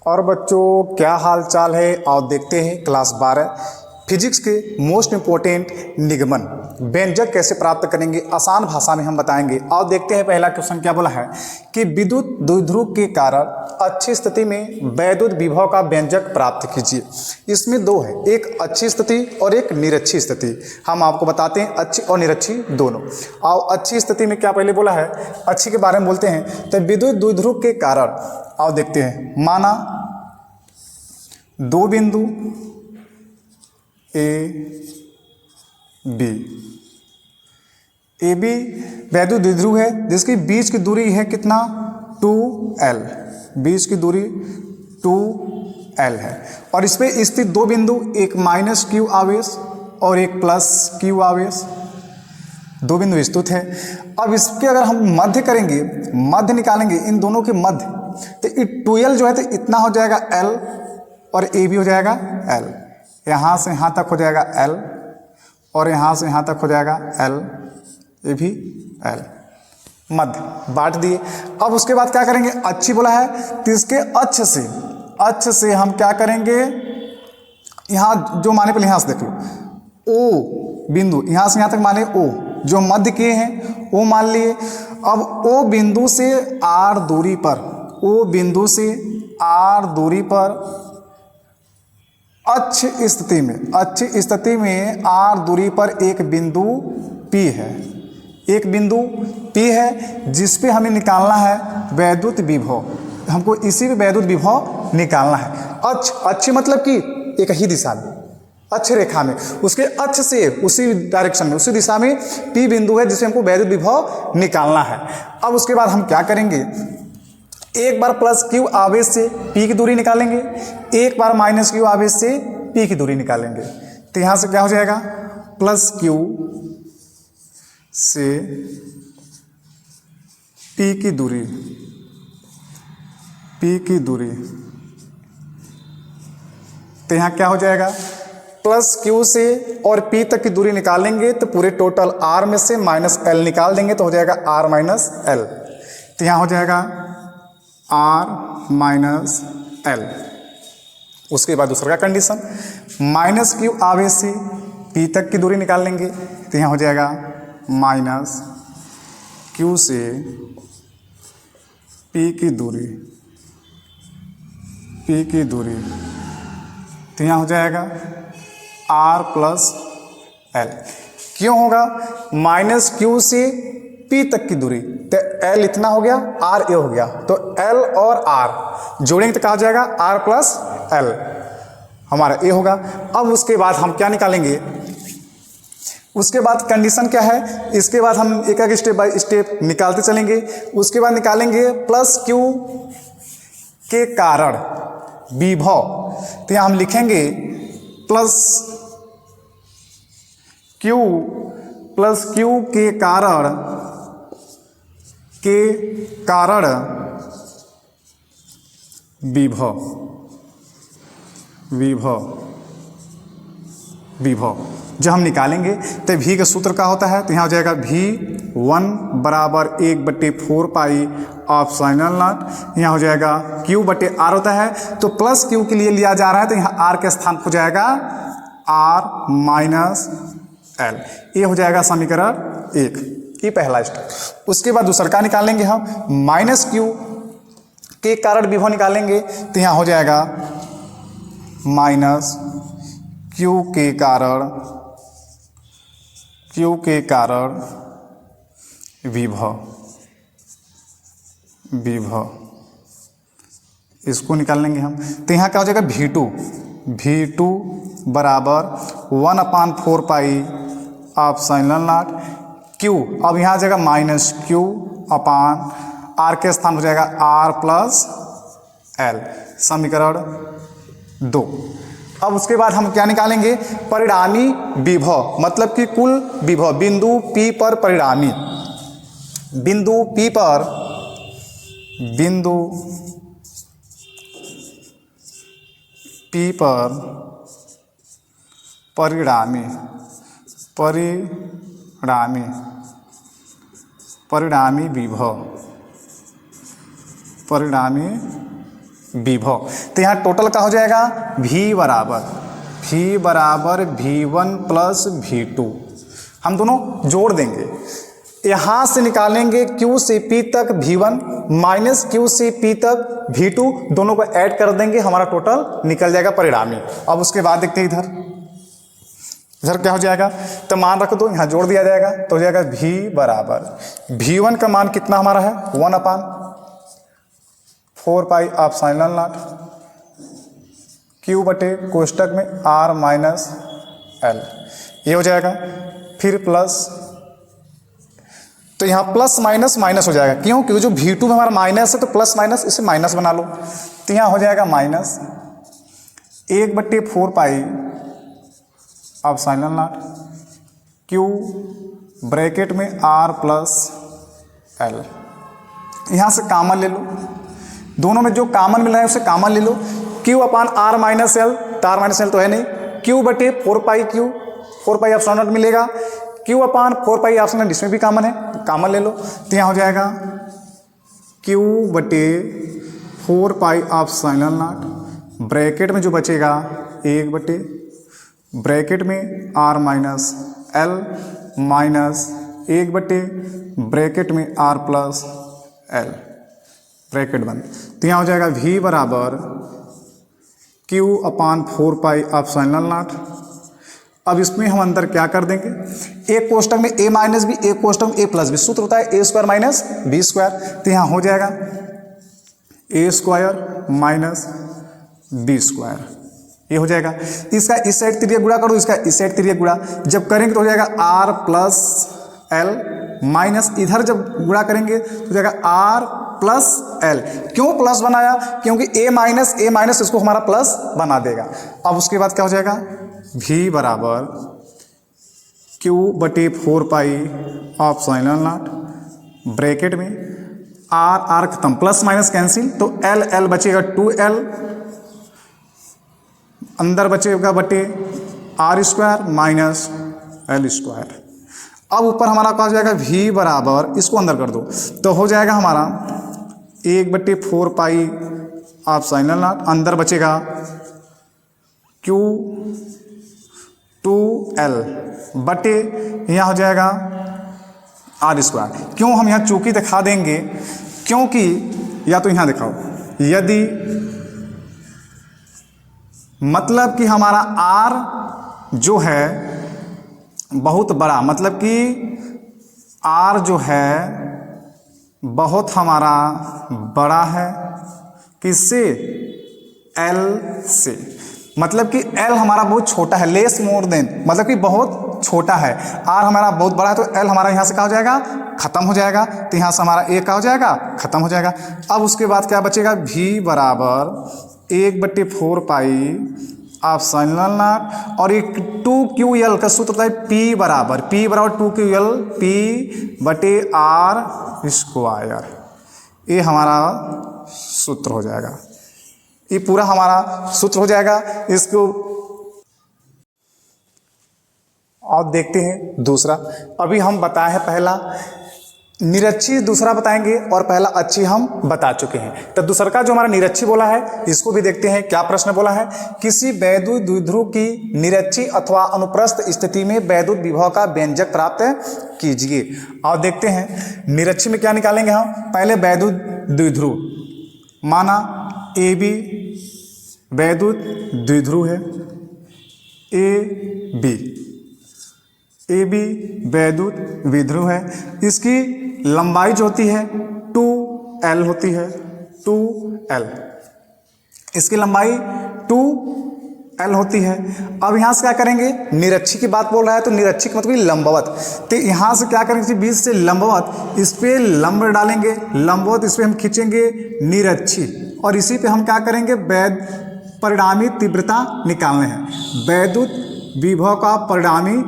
और बच्चों क्या हाल चाल है। और देखते हैं क्लास 12 फिजिक्स के मोस्ट इम्पोर्टेंट निगमन व्यंजक कैसे प्राप्त करेंगे, आसान भाषा में हम बताएंगे। और देखते हैं पहला क्वेश्चन क्या बोला है कि विद्युत द्विध्रुव के कारण अच्छी स्थिति में वैद्युत विभव का व्यंजक प्राप्त कीजिए। इसमें दो है, एक अच्छी स्थिति और एक निरक्षी स्थिति। हम आपको बताते हैं अच्छी और निरक्षी दोनों। और अच्छी स्थिति में क्या पहले बोला है, अच्छी के बारे में बोलते हैं। तो विद्युत द्विध्रुव के कारण आओ देखते हैं, माना दो बिंदु ए बी वैद्युत द्विध्रुव है जिसकी बीच की दूरी है कितना 2L, बीच की दूरी 2L है। और इस पे स्थित दो बिंदु, एक माइनस Q आवेश और एक प्लस Q आवेश, दो बिंदु स्थित है। अब इसके अगर हम मध्य करेंगे, मध्य निकालेंगे इन दोनों के मध्य, तो 2L जो है तो इतना हो जाएगा L और A भी हो जाएगा L। यहाँ से यहाँ तक हो जाएगा L और यहाँ से यहाँ तक हो जाएगा L, ये भी L, मध्य बांट दिए। अब उसके बाद क्या करेंगे, अच्छी बोला है तो इसके अक्ष से हम क्या करेंगे, यहाँ जो माने पहले यहाँ से देख लो, O बिंदु यहाँ से यहाँ तक माने O, जो मध्य किए हैं O मान लिए। अब O बिंदु से R दूरी पर, O बिंदु से R दूरी पर अक्ष स्थिति में R दूरी पर एक बिंदु P है, एक बिंदु P है जिस पे हमें निकालना है वैद्युत विभव। हमको इसी पे वैद्युत विभव निकालना है। अक्ष मतलब कि एक ही दिशा में, अक्ष रेखा में, उसके अक्ष से उसी डायरेक्शन में, उसी दिशा में P बिंदु है जिसे हमको वैद्युत विभव निकालना है। अब उसके बाद हम क्या करेंगे, एक बार प्लस Q आवेश से P की दूरी निकालेंगे, एक बार माइनस Q आवेश से P की दूरी निकालेंगे। तो यहाँ से क्या हो जाएगा, प्लस Q से P की दूरी, तो यहाँ क्या हो जाएगा, प्लस Q से और P तक की दूरी निकालेंगे तो पूरे टोटल R में से माइनस L निकाल देंगे तो हो जाएगा R माइनस L। तो यहाँ हो जाएगा R माइनस L। उसके बाद दूसरा का कंडीशन, माइनस Q आवेश से P तक की दूरी निकाल लेंगे तो यहाँ हो जाएगा माइनस Q से P की दूरी, तो यहाँ हो जाएगा R प्लस L। क्यों होगा, माइनस Q से P तक की दूरी, तो L इतना हो गया, R ये हो गया, तो L और R जोड़ेंगे तो कहा जाएगा R प्लस L, हमारा ये होगा। अब उसके बाद हम क्या निकालेंगे, उसके बाद कंडीशन क्या है, इसके बाद हम एक एक स्टेप बाय स्टेप निकालते चलेंगे। उसके बाद निकालेंगे प्लस Q के कारण विभव, तो यहाँ हम लिखेंगे प्लस Q के कारण विभव जब हम निकालेंगे तो V का सूत्र क्या होता है, तो यहाँ हो जाएगा V1 बराबर 1/4 पाई ऑप्शनल नॉट। यहाँ हो जाएगा Q/R होता है, तो प्लस Q के लिए लिया जा रहा है तो यहाँ R के स्थान हो जाएगा R माइनस L। ये हो जाएगा समीकरण 1, ये पहला स्टेप। उसके बाद दूसरा का निकालेंगे हम, माइनस Q के कारण विभव निकालेंगे तो यहाँ हो जाएगा माइनस Q के कारण विभव, इसको निकाल लेंगे हम तो यहाँ क्या हो जाएगा V2 बराबर 1/4 पाई ऑप्शनल नॉट Q। अब यहाँ आ जाएगा माइनस Q अपान R के स्थान हो जाएगा R प्लस L, समीकरण 2। अब उसके बाद हम क्या निकालेंगे, परिणामी विभव, मतलब कि कुल विभव बिंदु P पर परिणामी, बिंदु P पर परिणामी विभव, विभव। तो यहाँ टोटल क्या हो जाएगा, V बराबर V1 प्लस V2, हम दोनों जोड़ देंगे। यहाँ से निकालेंगे Q से P तक V1 माइनस Q से P तक V2, दोनों को ऐड कर देंगे, हमारा टोटल निकल जाएगा परिणामी। अब उसके बाद देखते हैं इधर क्या हो जाएगा, तो मान रख दो, यहाँ जोड़ दिया जाएगा तो हो जाएगा V बराबर V1 का मान कितना हमारा है 1/4 पाई ऑफ साइन नॉट Q बटे कोष्टक में R माइनस L, ये हो जाएगा। फिर प्लस, तो यहाँ प्लस माइनस माइनस हो जाएगा, क्यों, क्योंकि जो V2 में हमारा माइनस है तो प्लस माइनस इसे माइनस बना लो, तो यहाँ हो जाएगा माइनस 1/4 पाई अब साइन नॉट Q ब्रैकेट में R प्लस L। यहाँ से कॉमन ले लो, दोनों में जो कॉमन मिल रहा है उसे कॉमन ले लो। Q अपान R माइनस L, तो R माइनस L तो है नहीं, Q बटे 4 पाई Q, 4 पाई एप्सिलॉन नॉट मिलेगा, Q upon 4 pi epsilon not इसमें भी कॉमन है, कॉमन ले लो, तो यहाँ हो जाएगा Q बटे 4 पाई एप्सिलॉन नॉट ब्रैकेट में जो बचेगा 1 बटे ब्रैकेट में R माइनस L माइनस 1 बटे ब्रैकेट में R प्लस L ब्रैकेट बंद। तो यहाँ हो जाएगा V बराबर Q upon 4 pi epsilon not. अब इसमें हम अंदर क्या कर देंगे, एक कोष्टक में a माइनस बी, एक कोष्टक में a प्लस बी, सूत्र होता है a square minus B square, तो यहाँ हो जाएगा a square minus B square, ये हो जाएगा। इसका इस साइड तिर्यक गुणा करो, इसका इस साइड तिर्यक गुणा, जब करेंगे तो हो जाएगा R प्लस L माइनस, इधर जब गुणा करेंगे तो हो जाएगा R प्लस L। क्यों प्लस बनाया, क्योंकि a माइनस इसको हमारा प्लस बना देगा। अब उसके बाद क्या हो जाएगा, V बराबर Q बटे 4 पाई ऑफ साइन नॉट ब्रैकेट में R खत्म, प्लस माइनस कैंसिल, तो L बचेगा 2L, अंदर बचेगा बटे R square minus L square. अब ऊपर हमारा क्या हो जाएगा, V बराबर, इसको अंदर कर दो तो हो जाएगा हमारा 1/4 पाई ऑफ साइन नॉट, अंदर बचेगा Q 2L बटे यहाँ हो जाएगा R स्क्वायर। क्यों हम यहाँ चूंकि दिखा देंगे, क्योंकि या तो यहाँ दिखाओ, यदि मतलब कि हमारा R जो है बहुत बड़ा, मतलब कि R जो है बहुत हमारा बड़ा है, किससे, L से, मतलब कि L हमारा बहुत छोटा है, लेस मोर देन, मतलब कि बहुत छोटा है, R हमारा बहुत बड़ा है, तो L हमारा यहाँ से क्या हो जाएगा, खत्म हो जाएगा, तो यहाँ से हमारा A क्या हो जाएगा, खत्म हो जाएगा। अब उसके बाद क्या बचेगा, V बराबर 1/4 पाई ऑफ साइन नॉट, और एक 2QL का सूत्र होता है P बराबर 2QL P बटे R स्क्वायर, ये हमारा सूत्र हो जाएगा, ये पूरा हमारा सूत्र हो जाएगा। इसको और देखते हैं दूसरा। अभी हम बताए हैं पहला निरक्षी, दूसरा बताएंगे, और पहला अच्छी हम बता चुके हैं। तो दूसरा का जो हमारा निरक्षी बोला है, इसको भी देखते हैं क्या प्रश्न बोला है। किसी वैद्युत द्विध्रुव की निरक्षी अथवा अनुप्रस्थ स्थिति में वैद्युत विभव का व्यंजक प्राप्त कीजिए। और देखते हैं निरक्षी में क्या निकालेंगे हम, पहले वैद्युत द्विध्रुव, माना AB वैद्युत द्विध्रुव है, AB वैद्युत द्विध्रुव है, इसकी लंबाई जो होती है 2L होती है, 2L, इसकी लंबाई 2L होती है। अब यहाँ से क्या करेंगे, निरक्षी की बात बोल रहा है तो निरक्षी का मतलब लंबवत, तो यहाँ से क्या करेंगे, बीच से लंबवत, इस पे लंब डालेंगे, लंबवत इस पे हम खींचेंगे निरक्षी, और इसी पे हम क्या करेंगे, परिणामी तीव्रता निकालने हैं, वैद्युत विभव का परिणामी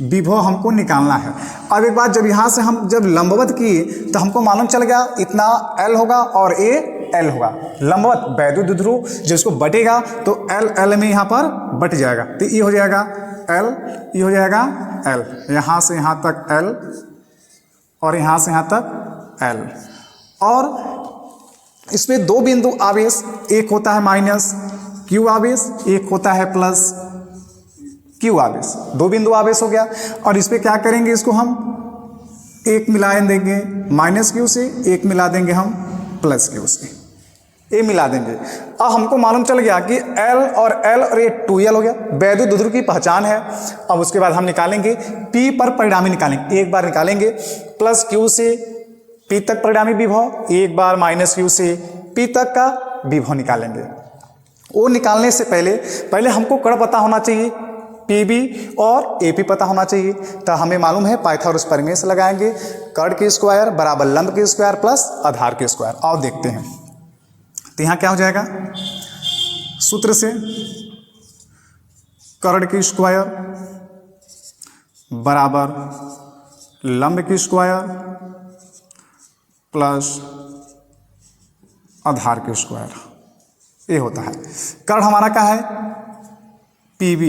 विभव हमको निकालना है। अब एक बात, जब यहाँ से हम जब लंबवत किए तो हमको मालूम चल गया इतना L होगा और A L होगा, लंबवत वैद्युत द्विध्रुव जब इसको बटेगा तो L में यहाँ पर बट जाएगा, तो ये हो जाएगा L, ये हो जाएगा L, यहाँ से यहाँ तक L और यहाँ से यहाँ तक L। और इसमें दो बिंदु आवेश, एक होता है माइनस क्यू आवेश, एक होता है प्लस क्यू आवेश, दो बिंदु आवेश हो गया। और इस पर क्या करेंगे, इसको हम एक मिला देंगे माइनस क्यू से, एक मिला देंगे हम प्लस क्यू से, ये मिला देंगे। अब हमको मालूम चल गया कि L और ये 2L हो गया, वैद्युत द्विध्रुव की पहचान है। अब उसके बाद हम निकालेंगे P पर परिणामी निकालेंगे, एक बार निकालेंगे प्लस Q से P तक परिणामी विभव, एक बार माइनस Q से P तक का विभव निकालेंगे। वो निकालने से पहले हमको कण पता होना चाहिए, PB और AP पता होना चाहिए। तो हमें मालूम है पाइथागोरस प्रमेय से लगाएंगे, कण के स्क्वायर बराबर लंब के स्क्वायर प्लस आधार के स्क्वायर। आओ देखते हैं, तो यहाँ क्या हो जाएगा, सूत्र से कर्ण की स्क्वायर बराबर लंब की स्क्वायर प्लस आधार के स्क्वायर, ये होता है। कर्ण हमारा क्या है, PB,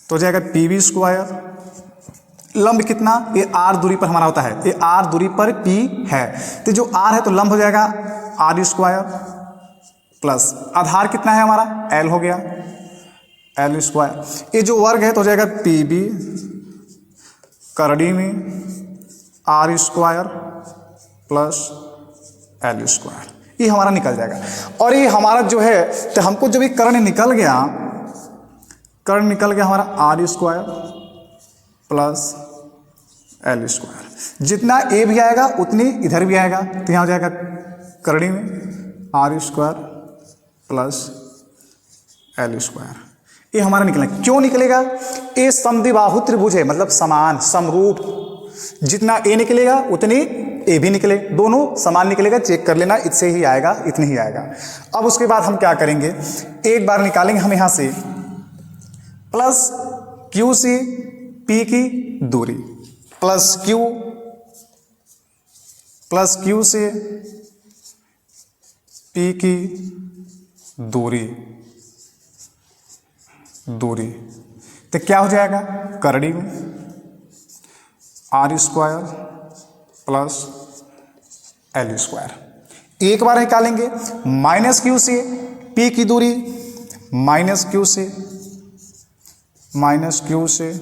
तो हो जाएगा PB स्क्वायर, लंब कितना, ये R दूरी पर हमारा होता है, ये R दूरी पर P है, तो जो R है तो लंब हो जाएगा R स्क्वायर प्लस आधार कितना है हमारा L हो गया L स्क्वायर, ये जो वर्ग है तो हो जाएगा PB करड़ी में R square plus L square, ये हमारा निकल जाएगा। और ये हमारा जो है, तो हमको जब ये कर्ण निकल गया हमारा R square plus L square, जितना A भी आएगा उतनी इधर भी आएगा, तो यहाँ हो जाएगा करड़ी में R square plus L square, ये हमारा निकलेगा। क्यों निकलेगा, ये समद्विबाहु त्रिभुज है, मतलब समान समरूप, जितना A निकलेगा उतनी A भी निकले, दोनों समान निकलेगा, चेक कर लेना, इससे ही आएगा, इतनी ही आएगा। अब उसके बाद हम क्या करेंगे, एक बार निकालेंगे हम यहाँ से प्लस Q से P की दूरी, प्लस Q से P की दूरी, तो क्या हो जाएगा, करड़ी में R square plus L square. एक बार निकालेंगे माइनस Q से P की दूरी, माइनस Q से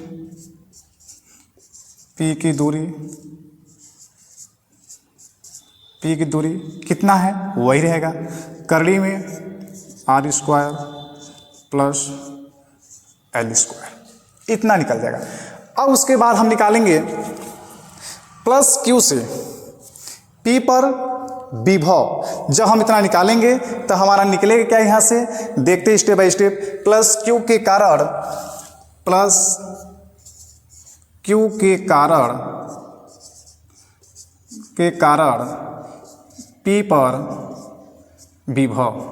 P की दूरी कितना है, वही रहेगा, करड़ी में R square plus L square, इतना निकल जाएगा। अब उसके बाद हम निकालेंगे प्लस Q से P पर विभव, जब हम इतना निकालेंगे तो हमारा निकलेगा क्या, यहाँ से देखते step by step, plus Q के कारण P पर विभव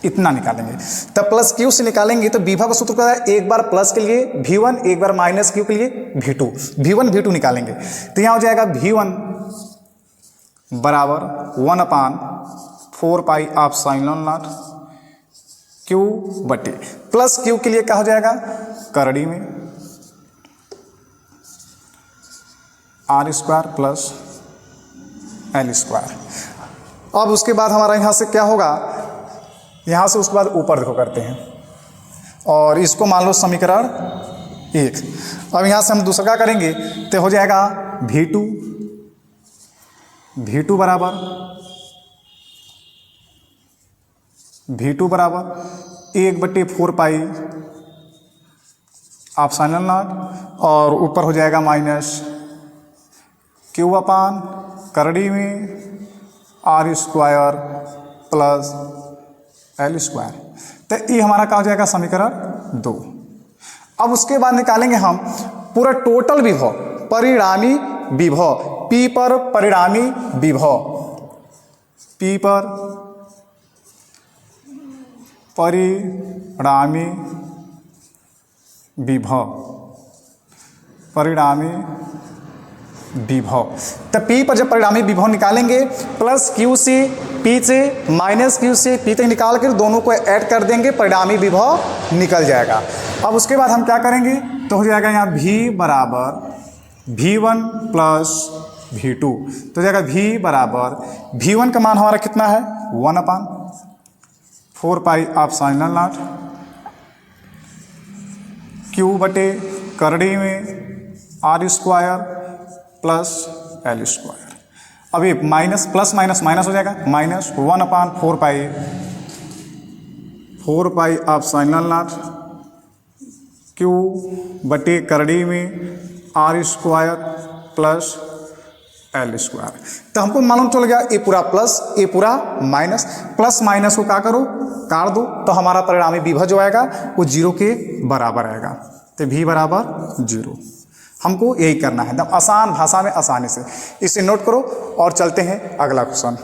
इतना निकालेंगे। तब प्लस Q से निकालेंगे तो विभव का सूत्र क्या है, एक बार प्लस के लिए V1, एक बार माइनस Q के लिए V2, V1 निकालेंगे, तो यहाँ हो जाएगा V1 बराबर 1/4 पाई ऑफ साइन नॉट Q बटे, प्लस Q के लिए क्या हो जाएगा, करड़ी में R square plus L square. अब उसके बाद हमारा यहाँ से क्या होगा, यहाँ से उसके बाद ऊपर देखो करते हैं, और इसको मान लो समीकरण 1। अब यहाँ से हम दूसरा क्या करेंगे, तो हो जाएगा V2 बराबर 1/4 पाई आप साइन नॉट, और ऊपर हो जाएगा माइनस Q अपान करड़ी में R square plus L square, तो ये हमारा क्या हो जाएगा, समीकरण 2। अब उसके बाद निकालेंगे हम पूरा टोटल विभव, परिणामी विभव, P पर परिणामी विभव, तो P पर जब परिणामी विभव निकालेंगे, प्लस Q से P से माइनस Q से P तक निकाल कर दोनों को ऐड कर देंगे, परिणामी विभव निकल जाएगा। अब उसके बाद हम क्या करेंगे, तो हो जाएगा यहाँ V बराबर V1 प्लस V2। तो जाएगा V बराबर V1 का मान हमारा कितना है 1/4 पाई आप साइन नॉट Q बटे करड़ी में R square plus L square. अभी माइनस प्लस माइनस माइनस हो जाएगा, माइनस 1/4 पाई 4 पाई आप साइन नॉट Q बटे करड़ी में R square plus L square. तो हमको मालूम चल गया ए पूरा प्लस ए पूरा माइनस, प्लस माइनस को क्या करो काट दो, तो हमारा परिणामी विभव जो आएगा वो 0 के बराबर आएगा। तो V बराबर 0। हमको यही करना है, एकदम आसान भाषा में आसानी से। इसे नोट करो और चलते हैं अगला क्वेश्चन।